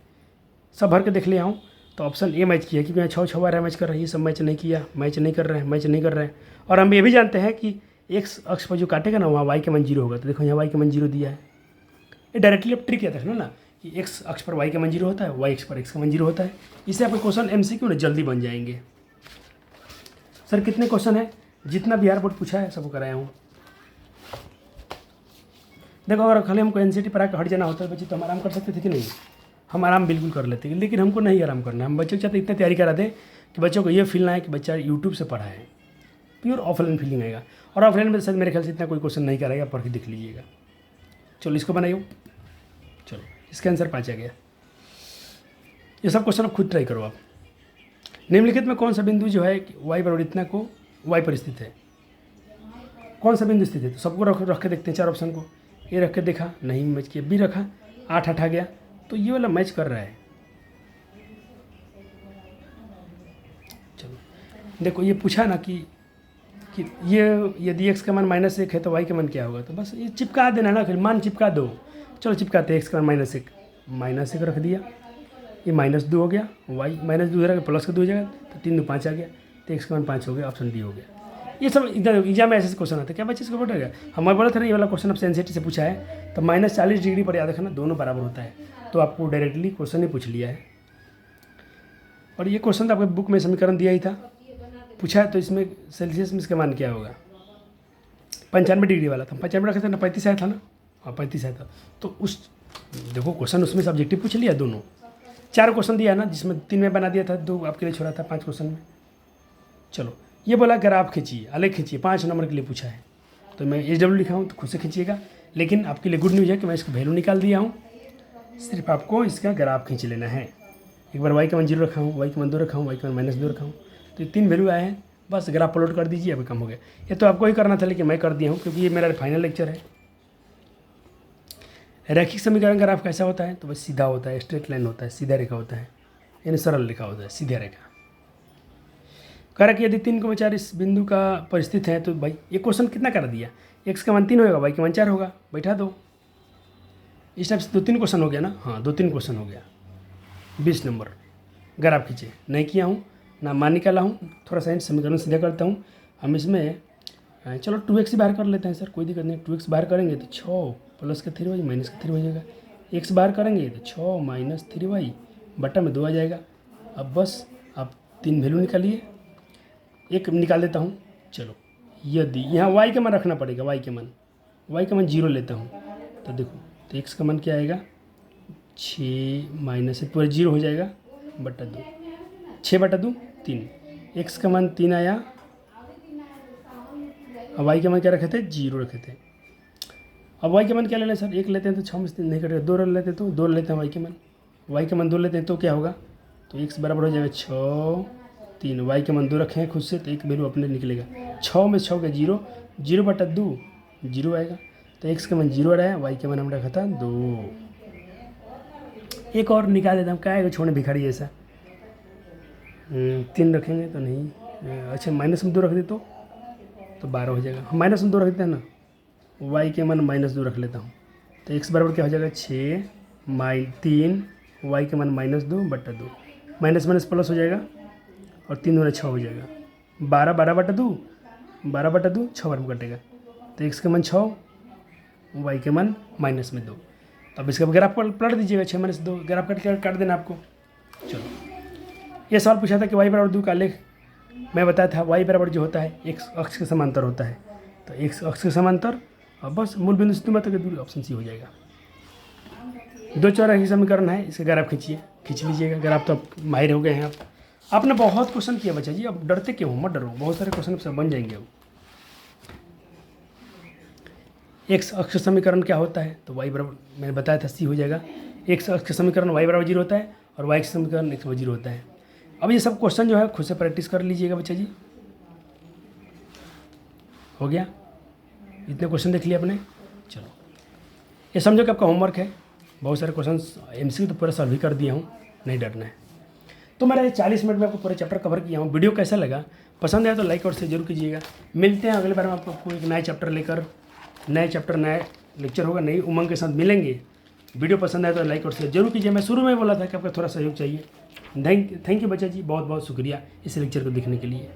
सब भर के देख लिया हूँ। तो ऑप्शन ए मैच किया क्योंकि यहाँ 6 बार मैच कर रहा है, ये सब मैच नहीं किया, मैच नहीं कर रहा है। और हम ये भी जानते हैं कि x अक्ष पर जो काटेगा ना वहाँ y का मान 0 होगा। तो देखो यहाँ y का मान 0 दिया है, ये डायरेक्टली अब ट्रिक याद रखना ना कि x अक्ष पर y का मान 0 होता है, y अक्ष पर x का मान 0 होता है। इससे आपके क्वेश्चन MCQ ना जल्दी बन जाएंगे। सर कितने क्वेश्चन है, जितना बिहार बोर्ड पूछा है सबको कराया हूँ। देखो अगर खाली हमको NCERT पर आकर हट जाना होता है बच्चे तो हम आराम कर सकते थे कि नहीं, हम आराम बिल्कुल कर लेते हैं, लेकिन हमको नहीं आराम करना है। हम बच्चों के साथ इतना तैयारी करा दें कि बच्चों को ये फील ना है कि बच्चा यूट्यूब से पढ़ा है, प्योर ऑफलाइन फीलिंग आएगा। और ऑफलाइन में शायद मेरे ख्याल से इतना कोई क्वेश्चन नहीं कराएगा, पढ़ के देख लीजिएगा। चलो इसको बनाइए, चलो इसका आंसर 5 आ गया। ये सब क्वेश्चन आप खुद ट्राई करो। आप निम्नलिखित में कौन सा बिंदु जो है y बराबर इतना को y पर स्थित है, कौन सा बिंदु स्थित है। तो सबको रख के देखते हैं 4 ऑप्शन को। ए रख के देखा, नहीं मैच किया, बी रखा, 8 आ गया, तो ये वाला मैच कर रहा है। चलो देखो ये पूछा ना कि ये यदि x का मान -1 है तो y का मान क्या होगा, तो बस ये चिपका देना ना, फिर मान चिपका दो। चलो चिपकाते, x का मान -1 रख दिया, ये -2 हो गया, y -2 इधर प्लस का 2 हो जाएगा, तो 3 2 5 आ गया, तो x का मान 5 हो गया, ऑप्शन डी हो गया। ये सब इधर एग्जाम में ऐसे क्वेश्चन आते हैं, क्या बच्चे इसको पढ़ेगा। हमारे बोला था ना ये वाला क्वेश्चन आपसे NCERT से पूछा है, तो -40 डिग्री पर याद रखना दोनों बराबर होता है, तो आपको डायरेक्टली क्वेश्चन ही पूछ लिया है। और ये क्वेश्चन तो आपके बुक में समीकरण दिया ही था, पूछा है, तो इसमें सेल्सियस में इसका मान क्या होगा। 95 डिग्री वाला था, 95 रखा था ना, 35 आया था ना, हाँ 35 आया था। तो उस देखो क्वेश्चन उसमें सब्जेक्टिव पूछ लिया दोनों। 4 क्वेश्चन दिया ना, जिसमें 3 में बना दिया था, 2 आपके लिए छोड़ा था 5 क्वेश्चन में। चलो ये बोला ग्राफ खींचिए, आलेख खींचिए, 5 नंबर के लिए पूछा है, तो मैं HW लिखा हूँ, तो खुद से खींचिएगा। लेकिन आपके लिए गुड न्यूज़ है कि मैं इसका वैल्यू निकाल दिया हूँ, सिर्फ आपको इसका ग्राफ खींच लेना है। एक बार y का मान 0 रखा हूँ, y का मान 2 रखा हूँ, y का मान -2 रखा हूँ, तो ये 3 वैल्यू आए हैं, बस ग्राफ प्लॉट कर दीजिए, अभी कम हो गया। ये तो आपको ही करना था, लेकिन मैं कर दिया हूँ क्योंकि ये मेरा फाइनल लेक्चर है। रैखिक समीकरण ग्राफ कैसा होता है, तो बस सीधा होता है, स्ट्रेट लाइन होता है, सीधा रेखा होता है, यानी सरल रेखा होता है, सीधा रेखा। कह रहा कि यदि 3 को 4 इस बिंदु का परिस्थित है तो भाई ये क्वेश्चन कितना कर दिया, x का मान 3 होगा, y का मान 4 होगा, बैठा दो। इस टाइप से 2-3 क्वेश्चन हो गया ना, हाँ 2-3 क्वेश्चन हो गया। 20 नंबर ग्राफ खींचे, नहीं किया हूँ ना, मान निकाला हूँ, थोड़ा सा समीकरण सीधा करता हूँ। हम इसमें चलो 2x बाहर कर लेते हैं सर, कोई दिक्कत नहीं। 2x बाहर करेंगे तो 6 प्लस का 3y माइनस का 3 हो जाएगा। x बाहर करेंगे तो 6 माइनस 3y बटा में 2 आ जाएगा। अब बस आप 3 वैल्यू निकालिए, एक निकाल देता हूँ। चलो यदि यहाँ y का मान रखना पड़ेगा, y का मान 0 लेता हूँ तो देखो, तो x का मान क्या आएगा, 6 माइनस से पूरा 0 हो जाएगा बटा 2, 6 बटा 2 3, x का मान 3 आया। अब y का मान क्या रखे थे, 0 रखे थे। अब y का मान क्या ले लें सर, 1 लेते हैं तो 6 में से 3 नहीं कटेगा, 2 लेते तो 2 लेते हैं y का मान 2 लेते हैं तो क्या होगा, तो x बराबर हो जाएगा 6 3, y का मान 2 रखे हैं खुद से तो एक वैल्यू अपने निकलेगा, 6 में 6 का 0, 0 बटा 2 0 आएगा, तो x का मान 0 आ रहा है, y का मान हमने रखा था 2। एक और निकाल देता हूँ, क्या है छोड़ने भिखारी जैसा, 3 रखेंगे तो नहीं, अच्छा माइनस में 2 रख दे तो 12 हो जाएगा। हम माइनस में 2 रख देते हैं ना, y के मान -2 रख लेता हूँ, तो x बराबर क्या हो जाएगा 6 3, y के मान -2 बटा 2, माइनस माइनस प्लस हो जाएगा और 3 दूना 6 हो जाएगा, 12 बटा 2 6 बार में कटेगा, तो x का मान 6, y के मान -2। अब इसका ग्राफ पलट दीजिएगा, 6 - 2 ग्राफ काट देना आपको। चलो ये सवाल पूछा था कि y बराबर 2 का आलेख, मैं बताया था y बराबर जो होता है x अक्ष के समांतर होता है, तो x अक्ष के समांतर, और बस मूल बिंदु से 2 मीटर की दूरी, ऑप्शन सी हो जाएगा। 2 चौराहे समीकरण है, इसका ग्राफ खींच लीजिएगा। ग्राफ तो आप माहिर हो गए हैं, आपने बहुत क्वेश्चन किया बच्चा जी, अब डरते क्यों हो, मत डरो, बहुत सारे क्वेश्चन सब बन जाएंगे। अब x अक्ष समीकरण क्या होता है, तो y बराबर मैंने बताया था सी हो जाएगा। x अक्ष समीकरण y बराबर 0 होता है और y समीकरण x बराबर 0 होता है। अब ये सब क्वेश्चन जो है खुद से प्रैक्टिस कर लीजिएगा बच्चा जी। हो गया, इतने क्वेश्चन देख लिए आपने। चलो ये समझो कि आपका होमवर्क है, बहुत सारे क्वेश्चन MCQ तो पूरा सॉल्व ही कर दिया हूँ, नहीं डरना है। तो मेरा ये 40 मिनट में आपको पूरे चैप्टर कवर किया हूँ। वीडियो कैसा लगा, पसंद आया तो लाइक और शेयर जरूर कीजिएगा। मिलते हैं अगले बार में आपको एक नए चैप्टर लेकर, नए लेक्चर होगा, नई उमंग के साथ मिलेंगे। वीडियो पसंद आया तो लाइक और शेयर जरूर कीजिए। मैं शुरू में बोला था कि आपका थोड़ा सहयोग चाहिए। थैंक यू बच्चा जी, बहुत बहुत शुक्रिया इस लेक्चर को देखने के लिए।